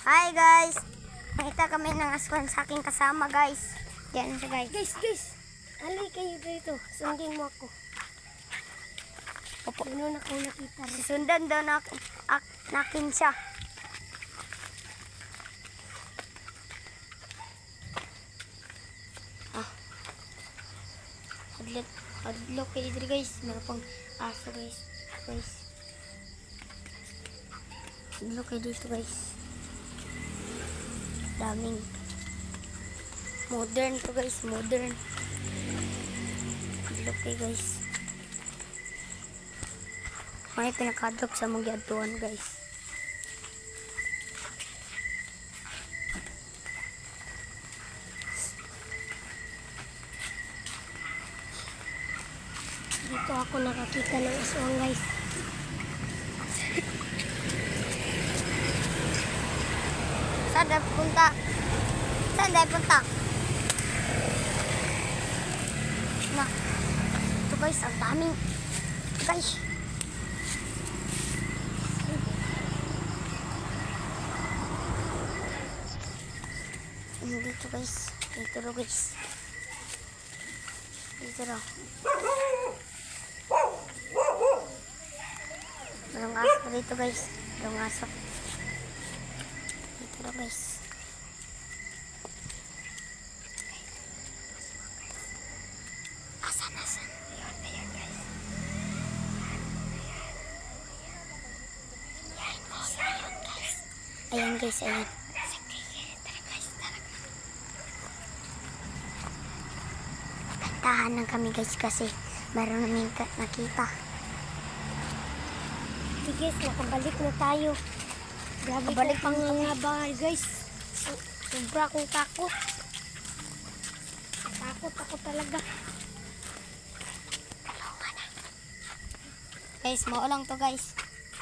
Hi guys! Nakita kami ng aswan sa aking kasama guys. Diyan siya guys. Guys! Ali kayo dito. Sundin mo ako. Opo. Ano na ako nakita rin. Sundan daw nakin siya. Hadlok kayo dito guys. Meron pang aso guys. Hadlok kayo dito guys. Daming modern to guys. Modern. Hadlok kayo guys. May pinakadlok sa mong giadtuan guys. Dito ako nakakita ng aswang guys. Saan tayo punta? Saan tayo punta? Na. Ito guys, ang daming. Guys. Dito guys. Dito daw guys. Dito daw. Merong aso dito guys. Merong aso. Dito daw guys. Asan? Ayan guys. Ayan guys, ayan. Tahan lang kami guys kasi meron namin nakita. Sige, nakabalik na tayo. Grabe Nakabalik pang mga bahay guys. Sobra akong takot. Takot ako talaga. Guys, mao lang to guys.